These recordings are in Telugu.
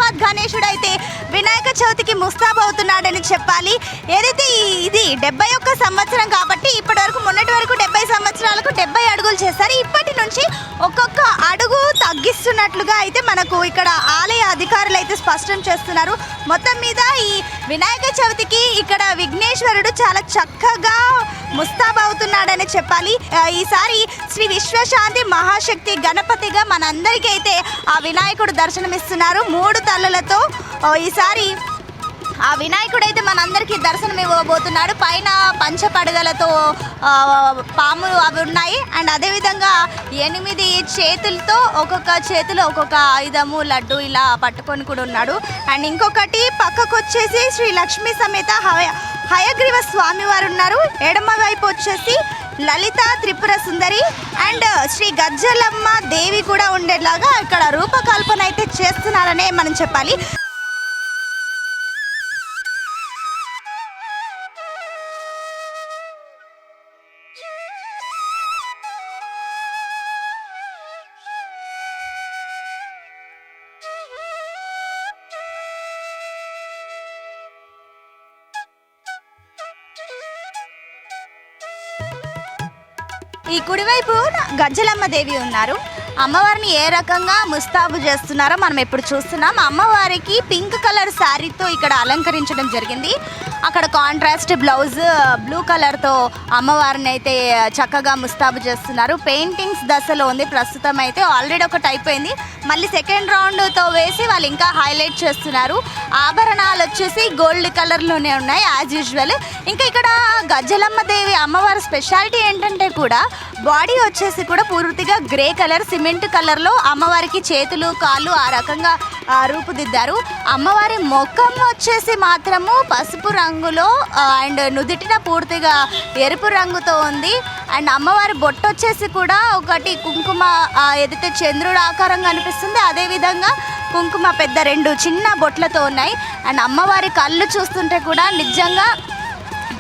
హైదరాబాద్ గణేశుడు అయితే వినాయక చవితికి ముస్తాబవుతున్నాడని చెప్పాలి. ఏదైతే ఇది 71 సంవత్సరం కాబట్టి ఇప్పటి వరకు మొన్నటి వరకు 70 సంవత్సరాలకు 70 అడుగులు చేస్తారు. ఇప్పటి నుంచి ఒక్కొక్క అడుగు తగ్గిస్తున్నట్లుగా అయితే మనకు ఇక్కడ ఆలయ అధికారులు అయితే స్పష్టం చేస్తున్నారు. మొత్తం మీద ఈ వినాయక చవితికి ఇక్కడ విఘ్నేశ్వరుడు చాలా చక్కగా ముస్తాబవుతున్నాడని చెప్పాలి. ఈసారి శ్రీ విశ్వశాంతి మహాశక్తి గణపతిగా మనందరికీ అయితే ఆ వినాయకుడు దర్శనమిస్తున్నారు 3 తలలతో. ఈసారి ఆ వినాయకుడు అయితే మనందరికీ దర్శనం ఇవ్వబోతున్నాడు. పైన పంచపడగలతో పాములు అవి ఉన్నాయి. అండ్ అదేవిధంగా 8 చేతులతో ఒక్కొక్క చేతిలో ఒక్కొక్క ఆయుధము లడ్డు ఇలా పట్టుకొని కూడా ఉన్నాడు. అండ్ ఇంకొకటి పక్కకు వచ్చేసి శ్రీ లక్ష్మీ సమేత హయగ్రీవ స్వామి వారు ఉన్నారు. ఎడమ వైపు వచ్చేసి లలిత త్రిపుర సుందరి అండ్ శ్రీ గజ్జలమ్మ దేవి కూడా ఉండేలాగా ఇక్కడ రూపకల్పన అయితే చేస్తున్నారనే మనం చెప్పాలి. ఈ కుడివైపు గజ్జలమ్మ దేవి ఉన్నారు. అమ్మవారిని ఏ రకంగా ముస్తాబు చేస్తున్నారో మనం ఇప్పుడు చూస్తున్నాం. అమ్మవారికి పింక్ కలర్ శారీతో ఇక్కడ అలంకరించడం జరిగింది. అక్కడ కాంట్రాస్ట్ బ్లౌజ్ బ్లూ కలర్తో అమ్మవారిని అయితే చక్కగా ముస్తాబు చేస్తున్నారు. పెయింటింగ్స్ దశలో ఉంది ప్రస్తుతం అయితే. ఆల్రెడీ ఒకటి అయిపోయింది, మళ్ళీ సెకండ్ రౌండ్తో వేసి వాళ్ళు ఇంకా హైలైట్ చేస్తున్నారు. ఆభరణాలు వచ్చేసి గోల్డ్ కలర్లోనే ఉన్నాయి యాజ్ యూజువల్. ఇంకా ఇక్కడ గజ్జలమ్మ దేవి అమ్మవారి స్పెషాలిటీ ఏంటంటే కూడా బాడీ వచ్చేసి కూడా పూర్తిగా గ్రే కలర్ సిమెంట్ కలర్లో అమ్మవారికి చేతులు కాళ్ళు ఆ రకంగా రూపుదిద్దారు. అమ్మవారి ముఖం వచ్చేసి మాత్రము పసుపు రంగులో అండ్ నుదిటిన పూర్తిగా ఎరుపు రంగుతో ఉంది. అండ్ అమ్మవారి బొట్టు వచ్చేసి కూడా ఒకటి కుంకుమ ఏదైతే చంద్రుడు ఆకారంగా అనిపిస్తుంది, అదేవిధంగా కుంకుమ పెద్ద 2 చిన్న బొట్లతో ఉన్నాయి. అండ్ అమ్మవారి కళ్ళు చూస్తుంటే కూడా నిజంగా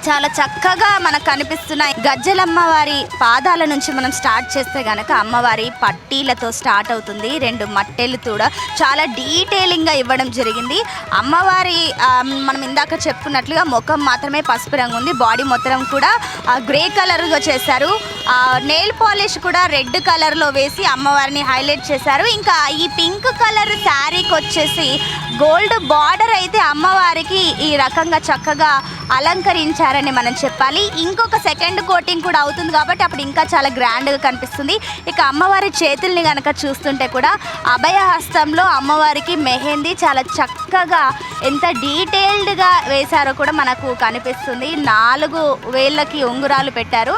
చాలా చక్కగా మనకు కనిపిస్తున్నాయి. గజ్జలమ్మ వారి పాదాల నుంచి మనం స్టార్ట్ చేస్తే కనుక అమ్మవారి పట్టీలతో స్టార్ట్ అవుతుంది. 2 మట్టెలు కూడా చాలా డీటెయిలింగ్గా ఇవ్వడం జరిగింది. అమ్మవారి మనం ఇందాక చెప్పుకున్నట్లుగా ముఖం మాత్రమే పసుపు రంగు ఉంది, బాడీ మొత్తం కూడా గ్రే కలర్గా చేశారు. నెయిల్ పాలిష్ కూడా రెడ్ కలర్లో వేసి అమ్మవారిని హైలైట్ చేశారు. ఇంకా ఈ పింక్ కలర్ శారీకి వచ్చేసి గోల్డ్ బార్డర్ అయితే అమ్మవారికి ఈ రకంగా చక్కగా అలంకరించారని మనం చెప్పాలి. ఇంకొక సెకండ్ కోటింగ్ కూడా అవుతుంది కాబట్టి అప్పుడు ఇంకా చాలా గ్రాండ్గా కనిపిస్తుంది. ఇక అమ్మవారి చేతుల్ని కనుక చూస్తుంటే కూడా అభయహస్తంలో అమ్మవారికి మెహందీ చాలా చక్కగా ఎంత డీటెయిల్డ్గా వేశారో కూడా మనకు కనిపిస్తుంది. 4 వేళ్ళకి ఉంగురాలు పెట్టారు.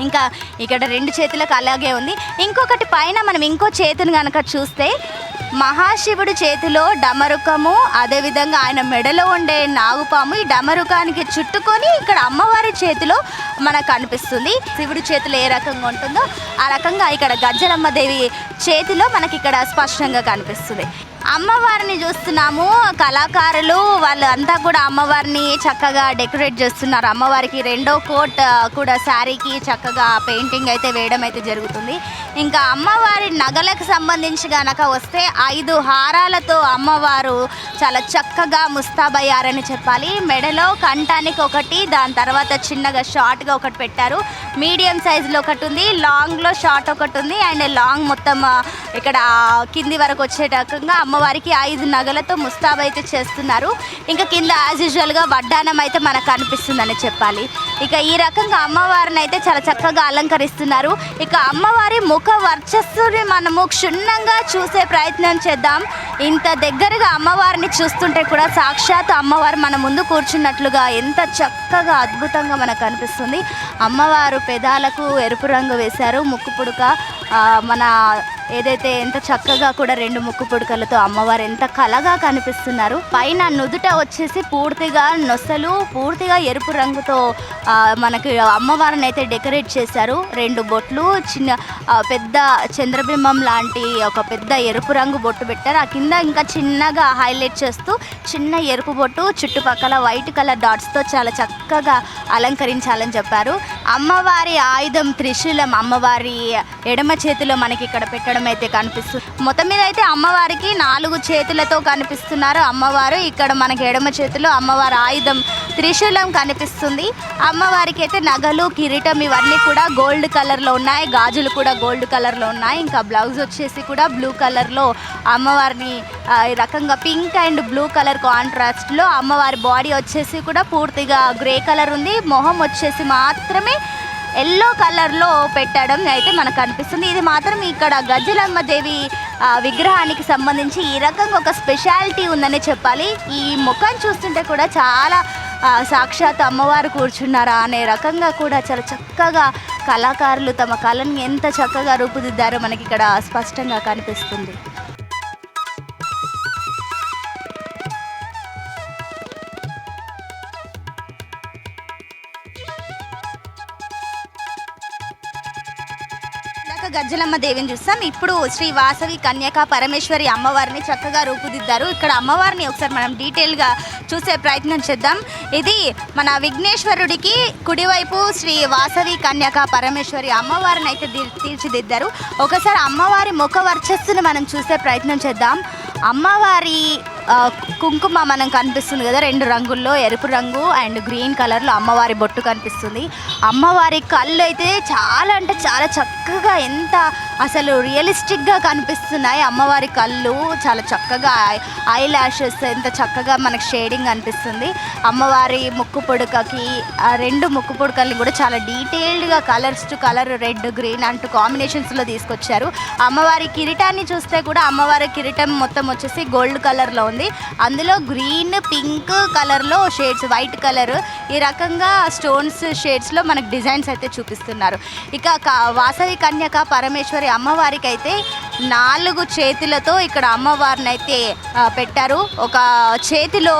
ఇంకా ఇక్కడ 2 చేతులకు అలాగే ఉంది. ఇంకొకటి పైన మనం ఇంకో చేతిని కనుక చూస్తే మహాశివుడి చేతిలో డమరుకము, అదేవిధంగా ఆయన మెడలో ఉండే నాగుపాము ఈ డమరుకానికి చుట్టుకొని ఇక్కడ అమ్మవారి చేతిలో మనకు కనిపిస్తుంది. శివుడి చేతిలో ఏ రకంగా ఉంటుందో ఆ రకంగా ఇక్కడ గజ్జలమ్మ దేవి చేతిలో మనకి ఇక్కడ స్పష్టంగా కనిపిస్తుంది. అమ్మవారిని చూస్తున్నాము. కళాకారులు వాళ్ళు అంతా కూడా అమ్మవారిని చక్కగా డెకరేట్ చేస్తున్నారు. అమ్మవారికి 2వ కోట్ కూడా శారీకి చక్కగా పెయింటింగ్ అయితే వేయడం అయితే జరుగుతుంది. ఇంకా అమ్మవారి నగలకు సంబంధించి గనక వస్తే 5 హారాలతో అమ్మవారు చాలా చక్కగా ముస్తాబయ్యారని చెప్పాలి. మెడలో కంఠానికి ఒకటి, దాని తర్వాత చిన్నగా షార్ట్గా ఒకటి పెట్టారు. మీడియం సైజులో ఒకటి ఉంది, లాంగ్లో షార్ట్ ఒకటి ఉంది. అండ్ లాంగ్ మొత్తం ఇక్కడ కింది వరకు వచ్చే రకంగా అమ్మవారికి 5 నగలతో ముస్తాబు అయితే చేస్తున్నారు. ఇంకా కింద యాజ్ యూజువల్గా వడ్డానం అయితే మనకు కనిపిస్తుందని చెప్పాలి. ఇక ఈ రకంగా అమ్మవారిని అయితే చాలా చక్కగా అలంకరిస్తున్నారు. ఇక అమ్మవారి ముఖ వర్చస్సుని మనము క్షుణ్ణంగా చూసే ప్రయత్నం చేద్దాం. ఇంత దగ్గరగా అమ్మవారిని చూస్తుంటే కూడా సాక్షాత్ అమ్మవారు మన ముందు కూర్చున్నట్లుగా ఎంత చక్కగా అద్భుతంగా మనకు కనిపిస్తుంది. అమ్మవారు పెదాలకు ఎరుపు రంగు వేశారు. ముక్కు పుడక మన ఏదైతే ఎంత చక్కగా కూడా 2 ముక్కు పుడకలతో అమ్మవారు ఎంత కళగా కనిపిస్తున్నారు. పైన నుదుట వచ్చేసి పూర్తిగా నొసలు పూర్తిగా ఎరుపు రంగుతో మనకి అమ్మవారిని అయితే డెకరేట్ చేశారు. 2 బొట్లు, చిన్న పెద్ద చంద్రబింబం లాంటి ఒక పెద్ద ఎరుపు రంగు బొట్టు పెట్టారు. ఆ కింద ఇంకా చిన్నగా హైలైట్ చేస్తూ చిన్న ఎరుపు బొట్టు, చుట్టుపక్కల వైట్ కలర్ డాట్స్తో చాలా చక్కగా అలంకరించాలని చెప్పారు. అమ్మవారి ఆయుధం త్రిశూలం అమ్మవారి ఎడమ చేతిలో మనకి ఇక్కడ పెట్టడం పెట్టడం అయితే కనిపిస్తుంది. మొత్తం మీద అయితే అమ్మవారికి 4 చేతులతో కనిపిస్తున్నారు అమ్మవారు. ఇక్కడ మనకి ఎడమ చేతిలో అమ్మవారి ఆయుధం త్రిశూలం కనిపిస్తుంది. అమ్మవారికి అయితే నగలు, కిరీటం ఇవన్నీ కూడా గోల్డ్ కలర్లో ఉన్నాయి. గాజులు కూడా గోల్డ్ కలర్లో ఉన్నాయి. ఇంకా బ్లౌజ్ వచ్చేసి కూడా బ్లూ కలర్లో అమ్మవారిని ఈ రకంగా పింక్ అండ్ బ్లూ కలర్ కాంట్రాస్ట్లో, అమ్మవారి బాడీ వచ్చేసి కూడా పూర్తిగా గ్రే కలర్ ఉంది. మొహం వచ్చేసి మాత్రమే ఎల్లో కలర్లో పెట్టడం అయితే మనకు కనిపిస్తుంది. ఇది మాత్రం ఇక్కడ గజ్జలమ్మ దేవి విగ్రహానికి సంబంధించి ఈ రకంగా ఒక స్పెషాలిటీ ఉందని చెప్పాలి. ఈ ముఖం చూస్తుంటే కూడా చాలా సాక్షాత్ అమ్మవారు కూర్చున్నారా అనే రకంగా కూడా చాలా చక్కగా కళాకారులు తమ కళని ఎంత చక్కగా రూపుదిద్దారో మనకి ఇక్కడ స్పష్టంగా కనిపిస్తుంది. గజ్జలమ్మ దేవిని చూస్తాం. ఇప్పుడు శ్రీ వాసవి కన్యకా పరమేశ్వరి అమ్మవారిని చక్కగా రూపుదిద్దారు. ఇక్కడ అమ్మవారిని ఒకసారి మనం డీటెయిల్గా చూసే ప్రయత్నం చేద్దాం. ఇది మన విఘ్నేశ్వరుడికి కుడివైపు శ్రీ వాసవి కన్యకా పరమేశ్వరి అమ్మవారిని అయితే తీర్చిదిద్దారు. ఒకసారి అమ్మవారి ముఖ వర్చస్సును మనం చూసే ప్రయత్నం చేద్దాం. అమ్మవారి కుంకుమ మనం కనిపిస్తుంది కదా, 2 రంగుల్లో, ఎరుపు రంగు అండ్ గ్రీన్ కలర్లో అమ్మవారి బొట్టు కనిపిస్తుంది. అమ్మవారి కళ్ళు అయితే చాలా అంటే చాలా చక్కగా, ఎంత అసలు రియలిస్టిక్గా కనిపిస్తున్నాయి. అమ్మవారి కళ్ళు చాలా చక్కగా, ఐ ల్యాషెస్ ఎంత చక్కగా మనకు షేడింగ్ అనిపిస్తుంది. అమ్మవారి ముక్కు పొడకకి 2 ముక్కు పొడకల్ని కూడా చాలా డీటెయిల్డ్గా colours to colour, red green అంటూ కాంబినేషన్స్లో తీసుకొచ్చారు. అమ్మవారి కిరీటాన్ని చూస్తే కూడా అమ్మవారి కిరీటం మొత్తం వచ్చేసి గోల్డ్ కలర్లో ఉంది. అందులో గ్రీన్, పింక్ కలర్లో షేడ్స్, వైట్ కలర్, ఈ రకంగా స్టోన్స్ షేడ్స్లో మనకు డిజైన్స్ అయితే చూపిస్తున్నారు. ఇక వాసవి కన్యక పరమేశ్వరి అమ్మవారికి అయితే 4 చేతులతో ఇక్కడ అమ్మవారిని అయితే పెట్టారు. ఒక చేతిలో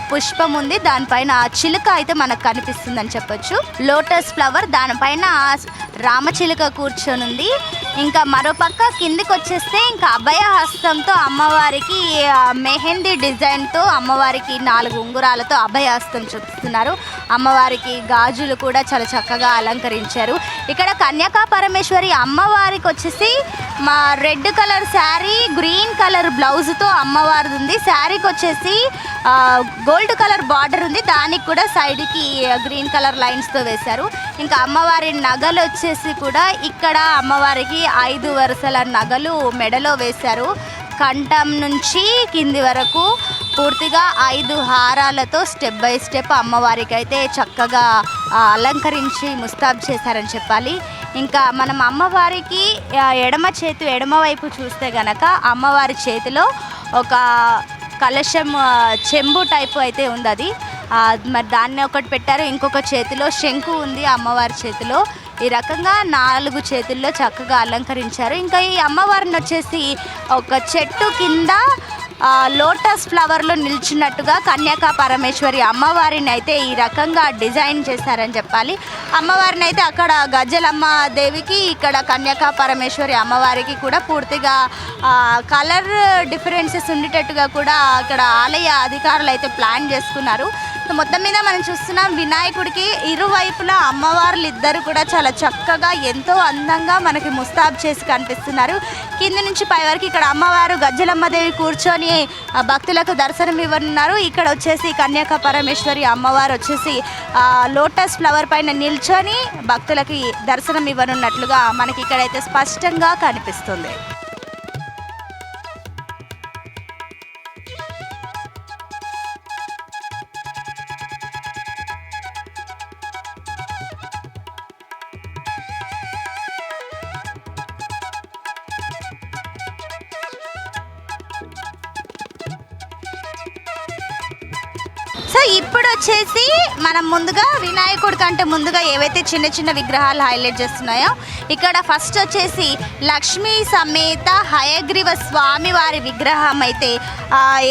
పుష్పం ఉంది, దానిపైన చిలుక అయితే మనకు కనిపిస్తుందని చెప్పొచ్చు. లోటస్ ఫ్లవర్, దానిపైన రామచిలుక కూర్చొని ఉంది. ఇంకా మరోపక్క కిందికి వచ్చేస్తే ఇంకా అభయ హస్తంతో అమ్మవారికి మెహందీ డిజైన్తో అమ్మవారికి 4 ఉంగురాలతో అభయ హస్తం చూపిస్తున్నారు. అమ్మవారికి గాజులు కూడా చాలా చక్కగా అలంకరించారు. ఇక్కడ కన్యకా పరమేశ్వరి అమ్మవారికి వచ్చేసి మా red colour sari, green colour బ్లౌజ్తో అమ్మవారిది ఉంది. శారీకి వచ్చేసి గోల్డ్ కలర్ బార్డర్ ఉంది, దానికి కూడా సైడ్కి గ్రీన్ కలర్ లైన్స్తో వేశారు. ఇంకా అమ్మవారి నగలు వచ్చేసి కూడా ఇక్కడ అమ్మవారికి 5 వరుసల నగలు మెడలో వేశారు. కంఠం నుంచి కింది వరకు పూర్తిగా 5 హారాలతో స్టెప్ బై స్టెప్ అమ్మవారికి అయితే చక్కగా అలంకరించి ముస్తాబు చేశారని చెప్పాలి. ఇంకా మనం అమ్మవారికి ఎడమ వైపు చూస్తే గనక అమ్మవారి చేతిలో ఒక కలశం, చెంబు టైపు అయితే ఉంది. అది మరి దాన్ని ఒకటి పెట్టారు. ఇంకొక చేతిలో శంకు ఉంది అమ్మవారి చేతిలో. ఈ రకంగా 4 చేతుల్లో చక్కగా అలంకరించారు. ఇంకా ఈ అమ్మవారిని వచ్చేసి ఒక చెట్టు కింద లోటస్ ఫ్లవర్లో నిల్చున్నట్టుగా కన్యకా పరమేశ్వరి అమ్మవారిని అయితే ఈ రకంగా డిజైన్ చేశారని చెప్పాలి. అమ్మవారిని అయితే అక్కడ గజ్జలమ్మ దేవికి, ఇక్కడ కన్యకా పరమేశ్వరి అమ్మవారికి కూడా పూర్తిగా కలర్ డిఫరెన్సెస్ ఉండేటట్టుగా కూడా అక్కడ ఆలయ అధికారులు అయితే ప్లాన్ చేసుకున్నారు. మొత్తం మీద మనం చూస్తున్నాం వినాయకుడికి ఇరువైపులా అమ్మవార్లు ఇద్దరు కూడా చాలా చక్కగా ఎంతో అందంగా మనకి ముస్తాబు చేసి కనిపిస్తున్నారు. కింది నుంచి పై వరకు ఇక్కడ అమ్మవారు గజ్జలమ్మదేవి కూర్చొని భక్తులకు దర్శనం ఇవ్వనున్నారు. ఇక్కడ వచ్చేసి కన్యకా పరమేశ్వరి అమ్మవారు వచ్చేసి లోటస్ ఫ్లవర్ పైన నిల్చొని భక్తులకి దర్శనం ఇవ్వనున్నట్లుగా మనకి ఇక్కడైతే స్పష్టంగా కనిపిస్తుంది. సో ఇప్పుడు వచ్చేసి మనం ముందుగా వినాయకుడి కంటే ముందుగా ఏవైతే చిన్న చిన్న విగ్రహాలు హైలైట్ చేస్తున్నాయో, ఇక్కడ ఫస్ట్ వచ్చేసి లక్ష్మీ సమేత హయగ్రీవ స్వామివారి విగ్రహం అయితే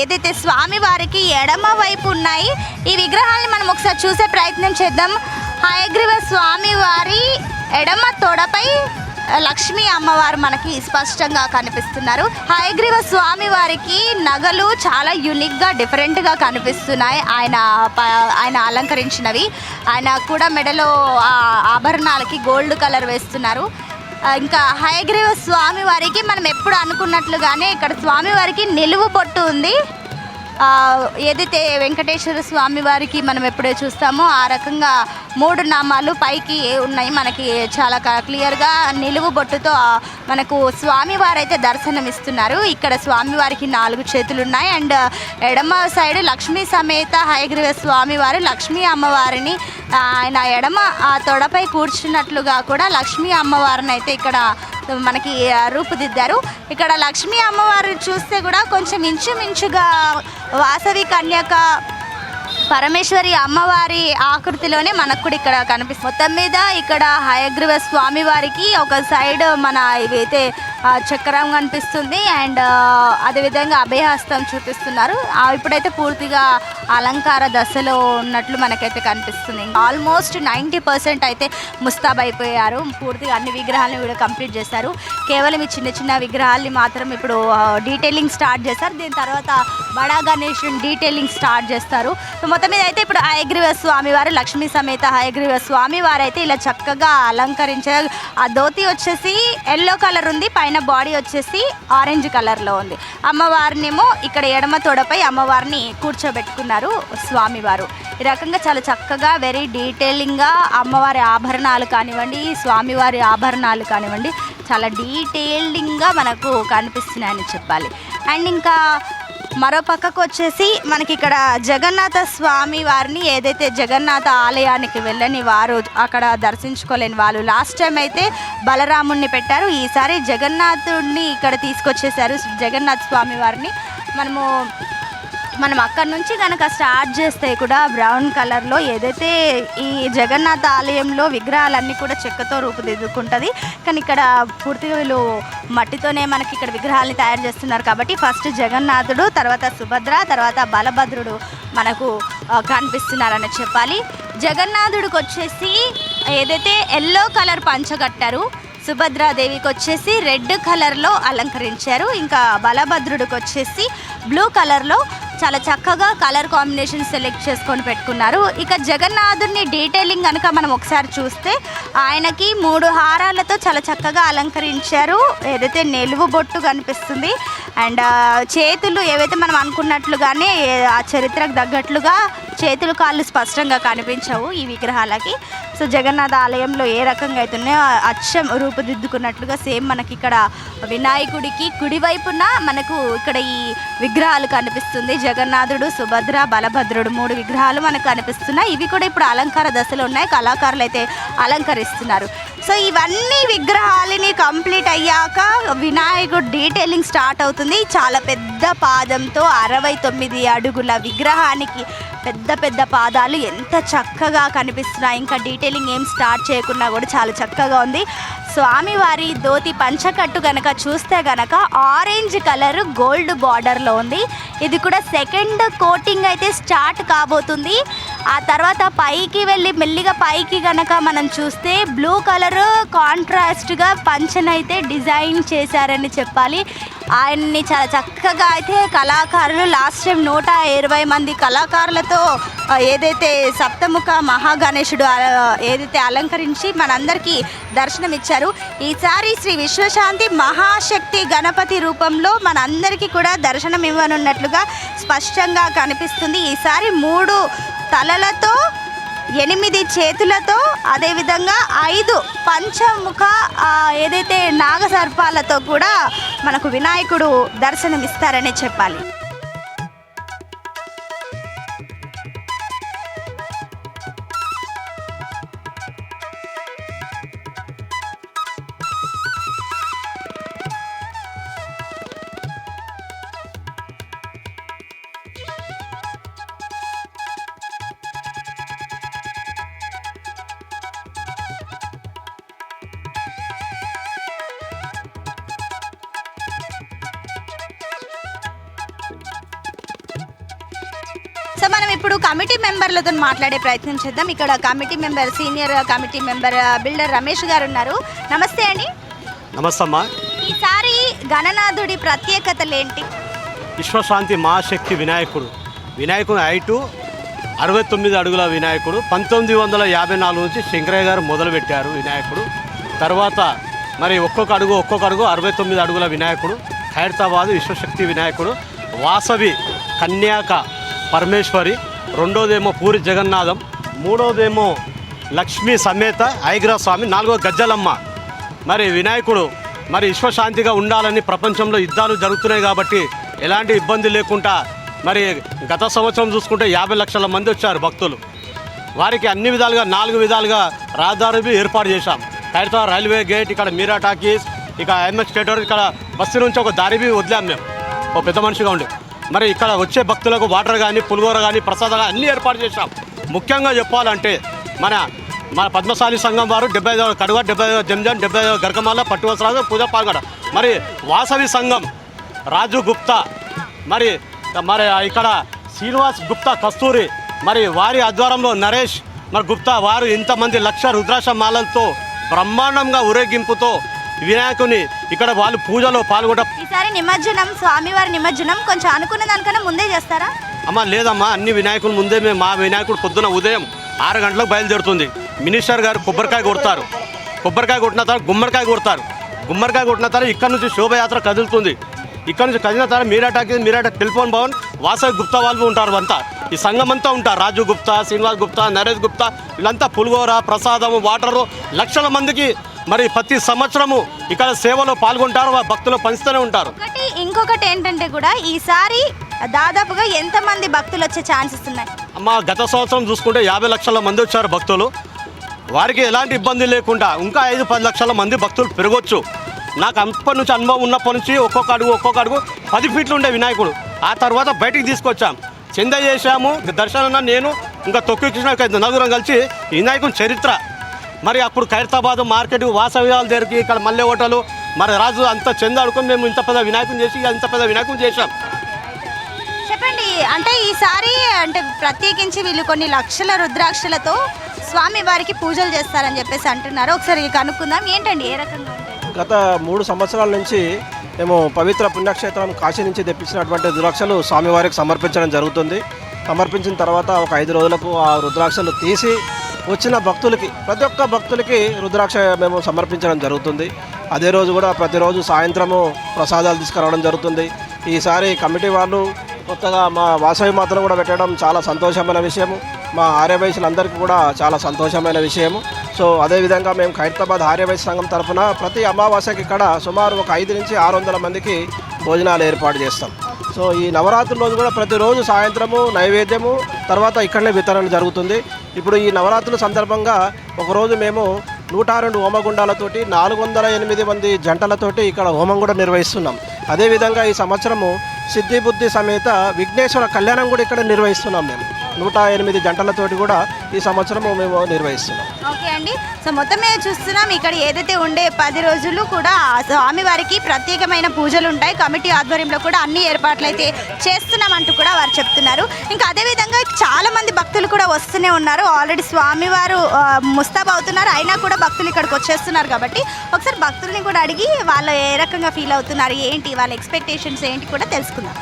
ఏదైతే స్వామివారికి ఎడమ వైపు ఉన్నాయి. ఈ విగ్రహాన్ని మనం ఒకసారి చూసే ప్రయత్నం చేద్దాం. హయగ్రీవ స్వామివారి ఎడమ తొడపై లక్ష్మీ అమ్మవారు మనకి స్పష్టంగా కనిపిస్తున్నారు. హయగ్రీవ స్వామి వారికి నగలు చాలా యూనిక్గా డిఫరెంట్గా కనిపిస్తున్నాయి. ఆయన అలంకరించినవి. ఆయన కూడా మెడలో ఆభరణాలకి గోల్డ్ కలర్ వేస్తున్నారు. ఇంకా హయగ్రీవ స్వామి వారికి మనం ఎప్పుడు అనుకున్నట్లుగానే ఇక్కడ స్వామి వారికి నిలువు బొట్టు ఉంది. ఏదైతే వెంకటేశ్వర స్వామి వారికి మనం ఎప్పుడే చూస్తామో ఆ రకంగా 3 నామాలు పైకి ఉన్నాయి. మనకి చాలా క్లియర్గా నిలువు బొట్టుతో మనకు స్వామివారు అయితే దర్శనం ఇస్తున్నారు. ఇక్కడ స్వామివారికి 4 చేతులు ఉన్నాయి. అండ్ ఎడమ సైడ్ లక్ష్మీ సమేత హయగ్రీవ స్వామివారు లక్ష్మీ అమ్మవారిని ఆయన ఎడమ తొడపై కూర్చున్నట్లుగా కూడా లక్ష్మీ అమ్మవారిని అయితే ఇక్కడ మనకి రూపుదిద్దారు. ఇక్కడ లక్ష్మీ అమ్మవారు చూస్తే కూడా కొంచెం ఇంచుమించుగా వాసవి కన్యక పరమేశ్వరి అమ్మవారి ఆకృతిలోనే మనకు కూడా ఇక్కడ కనిపిస్తుంది. మొత్తం మీద ఇక్కడ హయగ్రీవ స్వామి వారికి ఒక సైడ్ మన ఇవైతే చక్రం కనిపిస్తుంది. అండ్ అదేవిధంగా అభయహస్తం చూపిస్తున్నారు. ఇప్పుడైతే పూర్తిగా అలంకార దశలో ఉన్నట్లు మనకైతే కనిపిస్తుంది. ఆల్మోస్ట్ 90% అయితే ముస్తాబ్ అయిపోయారు. పూర్తిగా అన్ని విగ్రహాలను కూడా కంప్లీట్ చేశారు. కేవలం ఈ చిన్న చిన్న విగ్రహాలని మాత్రం ఇప్పుడు డీటెయిలింగ్ స్టార్ట్ చేస్తారు. దీని తర్వాత బడా గణేష్ డీటెయిలింగ్ స్టార్ట్ చేస్తారు. సో మొత్తం మీద అయితే ఇప్పుడు హయగ్రీవ స్వామి వారు లక్ష్మీ సమేత హయగ్రీవ స్వామి వారు అయితే ఇలా చక్కగా అలంకరించారు. ఆ ధోతి వచ్చేసి ఎల్లో కలర్ ఉంది, పైన బాడీ వచ్చేసి ఆరెంజ్ కలర్లో ఉంది. అమ్మవారినేమో ఇక్కడ ఎడమ తోడపై అమ్మవారిని కూర్చోబెట్టుకున్నారు స్వామివారు. ఈ రకంగా చాలా చక్కగా వెరీ డీటెయిలింగ్గా అమ్మవారి ఆభరణాలు కానివ్వండి, స్వామివారి ఆభరణాలు కానివ్వండి చాలా డీటెయిలింగ్గా మనకు కనిపిస్తున్నాయని చెప్పాలి. అండ్ ఇంకా మరో పక్కకు వచ్చేసి మనకి ఇక్కడ జగన్నాథ స్వామి వారిని ఏదైతే జగన్నాథ ఆలయానికి వెళ్ళని వారు అక్కడ దర్శించుకోలేని వాళ్ళు లాస్ట్ టైం అయితే బలరాముణ్ణి పెట్టారు. ఈసారి జగన్నాథుడిని ఇక్కడ తీసుకొచ్చేసారు. జగన్నాథ స్వామి వారిని మనం అక్కడ నుంచి కనుక స్టార్ట్ చేస్తే కూడా బ్రౌన్ కలర్లో ఏదైతే ఈ జగన్నాథ ఆలయంలో విగ్రహాలన్నీ కూడా చెక్కతో రూపుదిద్దుకుంటుంది. కానీ ఇక్కడ పూర్తిగా వీళ్ళు మట్టితోనే మనకి ఇక్కడ విగ్రహాలని తయారు చేస్తున్నారు. కాబట్టి ఫస్ట్ జగన్నాథుడు, తర్వాత సుభద్ర, తర్వాత బలభద్రుడు మనకు కనిపిస్తున్నారని చెప్పాలి. జగన్నాథుడికి వచ్చేసి ఏదైతే ఎల్లో కలర్ పంచ కట్టారు, సుభద్రాదేవికి వచ్చేసి రెడ్ కలర్లో అలంకరించారు. ఇంకా బలభద్రుడికి వచ్చేసి బ్లూ కలర్లో చాలా చక్కగా కలర్ కాంబినేషన్ సెలెక్ట్ చేసుకొని పెట్టుకున్నారు. ఇక జగన్నాథుడిని డీటెయిలింగ్ కనుక మనం ఒకసారి చూస్తే ఆయనకి 3 హారాలతో చాలా చక్కగా అలంకరించారు. ఏదైతే నిలువు బొట్టు కనిపిస్తుంది. అండ్ చేతులు ఏవైతే మనం అనుకున్నట్లుగానే ఆ చరిత్రకు తగ్గట్లుగా చేతులు కాళ్ళు స్పష్టంగా కనిపించవు ఈ విగ్రహాలకి. సో జగన్నాథ ఆలయంలో ఏ రకంగా అయితే ఉన్నాయో అచ్చం రూపుదిద్దుకున్నట్లుగా సేమ్ మనకి ఇక్కడ వినాయకుడికి కుడివైపున మనకు ఇక్కడ ఈ విగ్రహాలు కనిపిస్తుంది. జగన్నాథుడు, సుభద్ర, బలభద్రుడు 3 విగ్రహాలు మనకు కనిపిస్తున్నాయి. ఇవి కూడా ఇప్పుడు అలంకార దశలో ఉన్నాయి. కళాకారులు అయితే అలంకరిస్తున్నారు. సో ఇవన్నీ విగ్రహాలని కంప్లీట్ అయ్యాక వినాయకుడు డీటెయిలింగ్ స్టార్ట్ అవుతుంది. చాలా పెద్ద పాదంతో 69 అడుగుల విగ్రహానికి పెద్ద పెద్ద పాదాలు ఎంత చక్కగా కనిపిస్తున్నాయి. ఇంకా డీటెయిలింగ్ ఏం స్టార్ట్ చేయకుండా కూడా చాలా చక్కగా ఉంది. స్వామివారి ధోతి పంచకట్టు కనుక చూస్తే కనుక ఆరెంజ్ కలర్ గోల్డ్ బార్డర్లో ఉంది. ఇది కూడా సెకండ్ కోటింగ్ అయితే స్టార్ట్ కాబోతుంది. ఆ తర్వాత పైకి వెళ్ళి మెల్లిగా పైకి కనుక మనం చూస్తే బ్లూ కలర్ కాంట్రాస్ట్గా పంచనైతే డిజైన్ చేశారని చెప్పాలి. ఆయన్ని చాలా చక్కగా అయితే కళాకారులు లాస్ట్ టైం 120 మంది కళాకారులతో ఏదైతే సప్తముఖ మహాగణేశుడు ఏదైతే అలంకరించి మనందరికీ దర్శనం ఇచ్చారు, ఈసారి శ్రీ విశ్వశాంతి మహాశక్తి గణపతి రూపంలో మనందరికీ కూడా దర్శనం ఇవ్వనున్నట్లుగా స్పష్టంగా కనిపిస్తుంది. ఈసారి 3 తలలతో 8 చేతులతో అదేవిధంగా 5 పంచముఖ ఏదైతే నాగసర్పాలతో కూడా మనకు వినాయకుడు దర్శనమిస్తారని చెప్పాలి. సో మనం ఇప్పుడు కమిటీ మెంబర్లతో మాట్లాడే ప్రయత్నం చేద్దాం. ఇక్కడ committee member senior committee member builder Ramesh గారు ఉన్నారు. నమస్తే అండి. నమస్తే అమ్మా. ఈసారి గణనాథుడి ప్రత్యేకతలు ఏంటి? విశ్వశాంతి మహాశక్తి వినాయకుడు హైటు 69 అడుగుల వినాయకుడు. 1954 నుంచి శంకరయ్య గారు మొదలుపెట్టారు వినాయకుడు. తర్వాత మరి ఒక్కొక్క అడుగు 69 అడుగుల వినాయకుడు, ఖైరతాబాద్ విశ్వశక్తి వినాయకుడు, వాసవి కన్యాక పరమేశ్వరి, రెండోదేమో పూరి జగన్నాథం, మూడోదేమో లక్ష్మీ సమేత ఐగ్రా స్వామి, నాలుగో గజ్జలమ్మ. మరి వినాయకుడు మరి విశ్వశాంతిగా ఉండాలని ప్రపంచంలో యుద్ధాలు జరుగుతున్నాయి కాబట్టి ఎలాంటి ఇబ్బంది లేకుండా మరి గత సంవత్సరం చూసుకుంటే 50 లక్షల మంది వచ్చారు భక్తులు. వారికి అన్ని విధాలుగా 4 విధాలుగా రహదారి ఏర్పాటు చేశాం. ఖైరతాబాద్ రైల్వే గేట్, ఇక్కడ మీరా టాకీస్, ఇక ఎంఎస్ థియేటర్, ఇక్కడ బస్సు నుంచి ఒక దారి వదిలాం మేము ఒక పెద్ద మనిషిగా ఉండి. మరి ఇక్కడ వచ్చే భక్తులకు వాటర్ కానీ, పులిహోర కానీ, ప్రసాదం కానీ అన్నీ ఏర్పాటు చేశాం. ముఖ్యంగా చెప్పాలంటే మన పద్మశాలి సంఘం వారు 75 కడువ, 75 జంజన్, 75 గరకమాల, పట్టు వస్త్రాలు, పూజ పాల్గొన. మరి వాసవి సంఘం రాజు గుప్తా, మరి ఇక్కడ శ్రీనివాస్ గుప్తా కస్తూరి, మరి వారి ఆధ్వర్యంలో నరేష్ మరి గుప్తా వారు ఇంతమంది లక్ష రుద్రాక్ష మాలలతో బ్రహ్మాండంగా ఊరేగింపుతో వినాయకుని ఇక్కడ వాళ్ళు పూజలో పాల్గొనడం. ఈసారి నిమజ్జనం, స్వామివారి నిమజ్జనం కొంచెం అనుకున్న దానికన్నా ముందే చేస్తారా? అమ్మ లేదమ్మా, అన్ని వినాయకులు ముందే మా వినాయకుడు పొద్దున ఉదయం 6 గంటలకు బయలుదేరుతుంది. మినిస్టర్ గారు కొబ్బరికాయ కొడతారు, కొబ్బరికాయ కొట్టిన తర్వాత గుమ్మడికాయ కొడతారు, గుమ్మడికాయ కొట్టిన తర్వాత ఇక్కడ నుంచి శోభయాత్ర కదులుతుంది. ఇక్కడ నుంచి కదిలిన తర్వాత మీరాట టెలిఫోన్ భవన్, వాసవి గుప్తా వాళ్ళు ఉంటారు. అంతా ఈ సంఘం అంతా ఉంటారు. రాజు గుప్తా, శ్రీనివాస్ గుప్తా, నరేష్ గుప్తా, వీళ్ళంతా పులిహోర, ప్రసాదము, వాటరు లక్షల మందికి మరి ప్రతి సంవత్సరము ఇక్కడ సేవలో పాల్గొంటారు, భక్తులు పంచుతూనే ఉంటారు. ఇంకొకటి ఏంటంటే కూడా ఈసారి దాదాపుగా ఎంతమంది భక్తులు వచ్చే ఛాన్సెస్ ఉన్నాయి? అమ్మ గత సంవత్సరం చూసుకుంటే 50 లక్షల మంది వచ్చారు భక్తులు. వారికి ఎలాంటి ఇబ్బంది లేకుండా ఇంకా 5-10 లక్షల మంది భక్తులు పెరగొచ్చు. నాకు అప్పటి నుంచి అనుభవం ఉన్నప్పటి నుంచి ఒక్కొక్క అడుగు 10 ఫీట్లు ఉండే వినాయకుడు. ఆ తర్వాత బయటికి తీసుకొచ్చాం, చెంద చేశాము. దర్శన నేను ఇంకా తొక్కి కృష్ణ నలుగురం కలిసి వినాయకుని చరిత్ర మరి అప్పుడు ఖైరతాబాద్ మార్కెట్, వాసవి వాళ్ళ దగ్గరికి, ఇక్కడ మల్లె హోటలు, మరి రాజు అంత చెంద అడుకొని మేము ఇంత పెద్ద వినాయకుని చేసి ఇంత పెద్ద వినాయకుని చేశాం. చెప్పండి, అంటే ఈసారి అంటే ప్రత్యేకించి వీళ్ళు కొన్ని లక్షల రుద్రాక్షలతో స్వామి వారికి పూజలు చేస్తారని చెప్పేసి అంటున్నారు. ఒకసారి కనుక్కుందాం, ఏంటండి ఏ రకంగా ఉంటాయి? గత 3 సంవత్సరాల నుంచి మేము పవిత్ర పుణ్యక్షేత్రం కాశీ నుంచి తెప్పించినటువంటి రుద్రాక్షలు స్వామివారికి సమర్పించడం జరుగుతుంది. సమర్పించిన తర్వాత ఒక 5 రోజులకు ఆ రుద్రాక్షలు తీసి వచ్చిన భక్తులకి, ప్రతి ఒక్క భక్తులకి రుద్రాక్ష మేము సమర్పించడం జరుగుతుంది. అదే రోజు కూడా ప్రతిరోజు సాయంత్రము ప్రసాదాలు తీసుకురావడం జరుగుతుంది. ఈసారి కమిటీ వాళ్ళు కొత్తగా మా వాసవి మాతను కూడా పెట్టడం చాలా సంతోషమైన విషయము. మా ఆర్యవైశ్యులందరికీ కూడా చాలా సంతోషమైన విషయము. సో అదేవిధంగా మేము ఖైరతాబాద్ ఆర్యవైశ్య సంఘం తరఫున ప్రతి అమావాస్యకి ఇక్కడ సుమారు ఒక 500 నుంచి 600 మందికి భోజనాలు ఏర్పాటు చేస్తాం. సో ఈ నవరాత్రుల రోజు కూడా ప్రతిరోజు సాయంత్రము నైవేద్యము, తర్వాత ఇక్కడనే వితరణ జరుగుతుంది. ఇప్పుడు ఈ నవరాత్రుల సందర్భంగా ఒకరోజు మేము 102 హోమగుండాలతోటి 408 మంది జంటలతోటి ఇక్కడ హోమం కూడా నిర్వహిస్తున్నాం. అదేవిధంగా ఈ సంవత్సరము సిద్ధి బుద్ధి సమేత విఘ్నేశ్వర కళ్యాణం కూడా ఇక్కడ నిర్వహిస్తున్నాం. మేము 108 జంటలతోటి కూడా ఈ సంవత్సరము మేము నిర్వహిస్తున్నాం. ఓకే అండి, సో మొత్తం మీద చూస్తున్నాం ఇక్కడ ఏదైతే ఉండే 10 రోజులు కూడా స్వామివారికి ప్రత్యేకమైన పూజలు ఉంటాయి. కమిటీ ఆధ్వర్యంలో కూడా అన్ని ఏర్పాట్లు అయితే చేస్తున్నామంటూ కూడా వారు చెప్తున్నారు. ఇంకా అదేవిధంగా చాలా మంది భక్తులు కూడా వస్తూనే ఉన్నారు. ఆల్రెడీ స్వామివారు ముస్తాబ్ అవుతున్నారు, అయినా కూడా భక్తులు ఇక్కడికి వచ్చేస్తున్నారు. కాబట్టి ఒకసారి భక్తుల్ని కూడా అడిగి వాళ్ళు ఏ రకంగా ఫీల్ అవుతున్నారు, ఏంటి వాళ్ళ ఎక్స్పెక్టేషన్స్ ఏంటి కూడా తెలుసుకుందాం.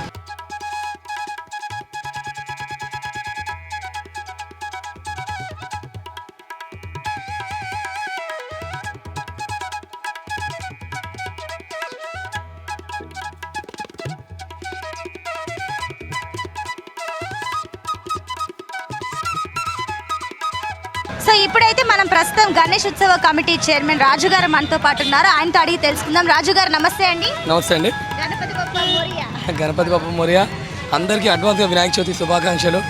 సో ఇప్పుడైతే మనం ప్రస్తుతం గణేష్ ఉత్సవ కమిటీ చైర్మన్ రాజు గారు మనతో పాటు ఉన్నారు. ఆయనతో అడిగి తెలుసుకుందాం. రాజు గారు నమస్తే అండి. నమస్తే అండి. గణపతి బప్పా మోరియా. గణపతి బప్పా మోరియా. అందరికీ అడ్వాన్స్గా వినాయక చవితి శుభాకాంక్షలు.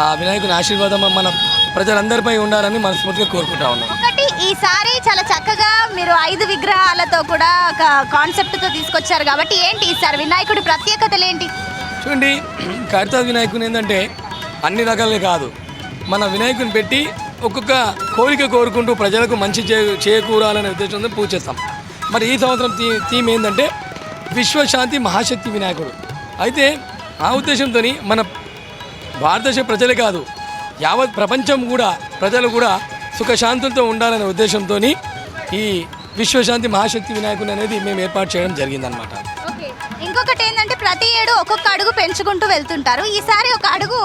ఆ వినాయకుని ఆశీర్వాదం మన ప్రజలందరిపై ఉండాలని మనస్ఫూర్తిగా కోరుకుంటా ఉన్నాం. ఒకటి ఈసారి చాలా చక్కగా మీరు 5 విగ్రహాలతో కూడా ఒక కాన్సెప్ట్తో తీసుకొచ్చారు కాబట్టి ఏంటి ఈసారి వినాయకుడి ప్రత్యేకతలు ఏంటి? చూడండి, ఖైరతాబాద్ వినాయకుని ఏంటంటే అన్ని రకాలుగా కాదు, మన వినాయకుని పెట్టి ఒక్కొక్క కోరిక కోరుకుంటూ ప్రజలకు మంచి చేకూరాలనే ఉద్దేశంతో పూజ చేస్తాం. మరి ఈ సంవత్సరం థీమ్ ఏంటంటే విశ్వశాంతి మహాశక్తి వినాయకుడు. అయితే ఆ ఉద్దేశంతో మన భారతదేశ ప్రజలే కాదు, యావత్ ప్రపంచం కూడా ప్రజలు కూడా సుఖశాంతులతో ఉండాలనే ఉద్దేశంతో ఈ విశ్వశాంతి మహాశక్తి వినాయకుడు అనేది మేము ఏర్పాటు చేయడం జరిగిందనమాట. ఇంకొకటి ఏంటంటే ప్రతి ఏడు ఒక్కొక్క అడుగు పెంచుకుంటూ వెళ్తుంటారు. ఈసారి ఒక అడుగు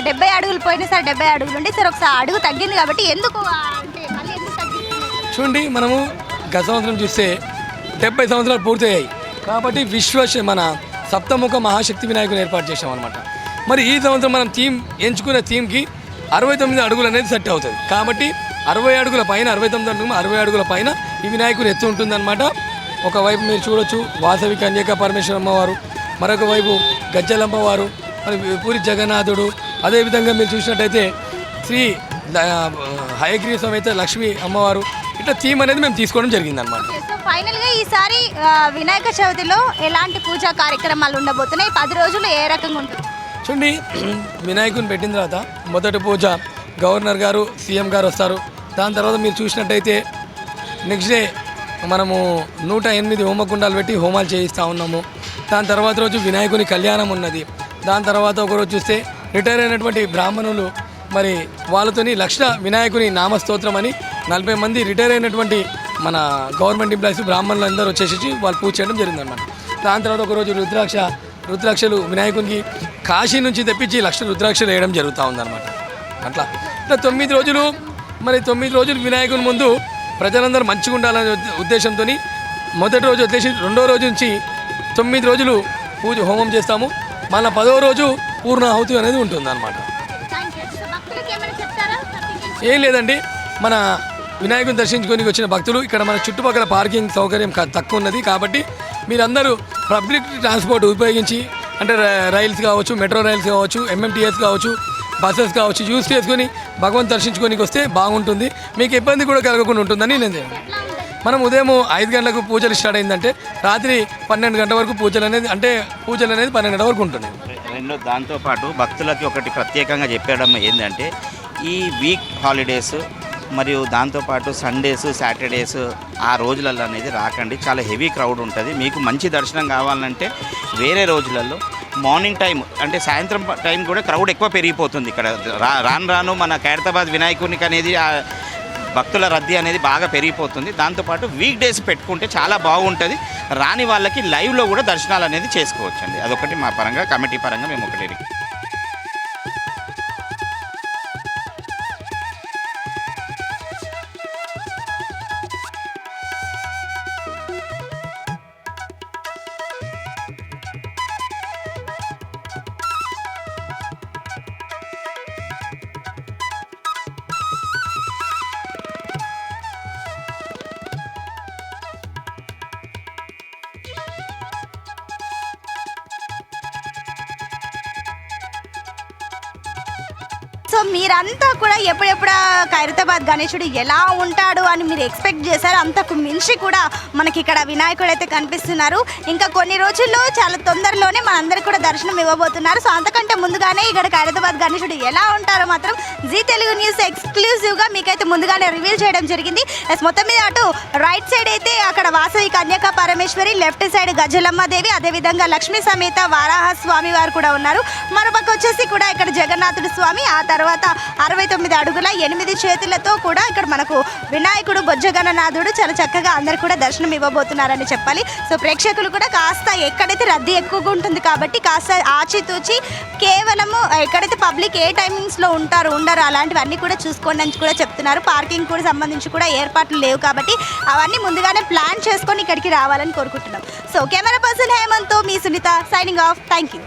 70 అడుగులు పోయినసారి 70 అడుగులు ఉండి సార్ ఒకసారి అడుగు తగ్గింది కాబట్టి ఎందుకు అంటే మళ్ళీ ఎందుకు తగ్గింది? చూడండి, మనము గత సంవత్సరం చూస్తే 70 సంవత్సరాలు పూర్తయ్యాయి కాబట్టి మన సప్తముఖ మహాశక్తి వినాయకుని ఏర్పాటు చేసాం అనమాట. మరి ఈ సంవత్సరం మనం ఎంచుకున్న థీమ్కి 69 అడుగులు అనేది సెట్ అవుతుంది కాబట్టి 60 అడుగుల పైన 69 అడుగులు 60 అడుగుల పైన ఈ వినాయకుని ఎత్తు ఉంటుందన్నమాట. ఒకవైపు మీరు చూడొచ్చు వాసవి కన్యకా పరమేశ్వర అమ్మవారు, మరొక వైపు గజ్జలమ్మవారు, మరి పూరి జగన్నాథుడు, అదేవిధంగా మీరు చూసినట్టయితే శ్రీ హయగ్రీవ సమేత లక్ష్మీ అమ్మవారు, ఇట్లా థీమ్ అనేది మేము తీసుకోవడం జరిగిందనమాట. సో ఫైనల్గా ఈసారి వినాయక చవితిలో ఎలాంటి పూజా కార్యక్రమాలు ఉండబోతున్నాయి? 10 రోజులు ఏ రకంగా ఉంటుంది? చూడండి, వినాయకుని పెట్టిన తర్వాత మొదటి పూజ గవర్నర్ గారు, సీఎం గారు వస్తారు. దాని తర్వాత మీరు చూసినట్టయితే నెక్స్ట్ డే మనము 108 హోమకుండాలు పెట్టి హోమాలు చేయిస్తూ ఉన్నాము. దాని తర్వాత రోజు వినాయకుని కళ్యాణం ఉన్నది. దాని తర్వాత ఒకరోజు చూస్తే రిటైర్ అయినటువంటి బ్రాహ్మణులు మరి వాళ్ళతోని లక్ష వినాయకుని నామస్తోత్రం అని 40 మంది రిటైర్ అయినటువంటి మన గవర్నమెంట్ ఎంప్లాయీస్ బ్రాహ్మణులు అందరూ వచ్చేసి వాళ్ళు పూజ చేయడం జరిగిందన్నమాట. దాని తర్వాత ఒకరోజు రుద్రాక్షలు వినాయకునికి కాశీ నుంచి తెప్పించి 1,00,000 రుద్రాక్షలు వేయడం జరుగుతూ ఉందన్నమాట. ఇట్లా 9 రోజులు మరి 9 రోజులు వినాయకుని ముందు ప్రజలందరూ మంచిగా ఉండాలనే ఉద్దేశంతో మొదటి రోజు వచ్చేసి రెండో రోజు నుంచి 9 రోజులు పూజ హోమం చేస్తాము. మళ్ళీ 10వ రోజు పూర్ణాహుతి అనేది ఉంటుందన్నమాట. ఏం లేదండి, మన వినాయకుని దర్శించుకొని వచ్చిన భక్తులు ఇక్కడ మన చుట్టుపక్కల పార్కింగ్ సౌకర్యం తక్కువ ఉన్నది కాబట్టి మీరందరూ పబ్లిక్ ట్రాన్స్పోర్ట్ ఉపయోగించి అంటే రైల్స్ కావచ్చు, మెట్రో రైల్స్ కావచ్చు, ఎంఎంటీఎస్ కావచ్చు, బస్సెస్ కావచ్చు యూజ్ చేసుకొని భగవంతు దర్శించుకోనికి వస్తే బాగుంటుంది, మీకు ఇబ్బంది కూడా కలగకుండా ఉంటుందని నేను. మనం ఉదయం 5 గంటలకు పూజలు స్టార్ట్ అయిందంటే రాత్రి 12 గంటల వరకు పూజలు అనేది 12 గంటల వరకు ఉంటుంది. దాంతోపాటు భక్తులకి ఒకటి ప్రత్యేకంగా చెప్పడం ఏంటంటే ఈ వీక్ హాలిడేస్ మరియు దాంతోపాటు సండేస్, సాటర్డేస్ ఆ రోజులలో అనేది రాకండి. చాలా హెవీ క్రౌడ్ ఉంటుంది. మీకు మంచి దర్శనం కావాలంటే వేరే రోజులలో మార్నింగ్ టైం అంటే సాయంత్రం టైం కూడా క్రౌడ్ ఎక్కువ పెరిగిపోతుంది. ఇక్కడ రాను మన ఖైరతాబాద్ వినాయకునికి అనేది భక్తుల రద్దీ అనేది బాగా పెరిగిపోతుంది. దాంతోపాటు వీక్ డేస్ పెట్టుకుంటే చాలా బాగుంటుంది. రాని వాళ్ళకి లైవ్లో కూడా దర్శనాలు అనేది చేసుకోవచ్చు అండి. అదొకటి మా పరంగా కమిటీ పరంగా మేము ఒకటి సో మీరంతా కూడా ఎప్పుడెప్పుడు ఖైరతాబాద్ గణేశుడు ఎలా ఉంటాడు అని మీరు ఎక్స్పెక్ట్ చేశారు. అంతకు మించి కూడా మనకి ఇక్కడ వినాయకుడు అయితే కనిపిస్తున్నారు. ఇంకా కొన్ని రోజుల్లో చాలా తొందరలోనే మనందరికీ కూడా దర్శనం ఇవ్వబోతున్నారు. సో అంతకంటే ముందుగానే ఇక్కడ ఖైరతాబాద్ గణేశుడు ఎలా ఉంటారో మాత్రం జీ తెలుగు న్యూస్ ఎక్స్క్లూజివ్గా మీకైతే ముందుగానే రివీల్ చేయడం జరిగింది. మొత్తం మీద అటు రైట్ సైడ్ అయితే అక్కడ వాసవి కన్యకా పరమేశ్వరి, లెఫ్ట్ సైడ్ గజలమ్మ దేవి, అదేవిధంగా లక్ష్మీ సమేత వారాహ స్వామి వారు కూడా ఉన్నారు. మరోపక్క వచ్చేసి కూడా ఇక్కడ జగన్నాథుడు స్వామి, ఆ తర్వాత 69 అడుగుల 8 చేతులతో కూడా ఇక్కడ మనకు వినాయకుడు బొజ్జగణనాథుడు చాలా చక్కగా అందరు కూడా దర్శనం ఇవ్వబోతున్నారని చెప్పాలి. సో ప్రేక్షకులు కూడా కాస్త ఎక్కడైతే రద్దీ ఎక్కువగా ఉంటుంది కాబట్టి కాస్త ఆచితూచి కేవలము ఎక్కడైతే పబ్లిక్ ఏ టైమింగ్స్లో ఉండరు అలాంటివన్నీ కూడా చూసుకోండి అని కూడా చెప్తున్నారు. పార్కింగ్ కూడా సంబంధించి కూడా ఏర్పాట్లు లేవు కాబట్టి అవన్నీ ముందుగానే ప్లాన్ చేసుకొని ఇక్కడికి రావాలని కోరుకుంటున్నాం. సో కెమెరా పర్సన్ హేమంత్తో మీ Sunitha signing off. Thank you.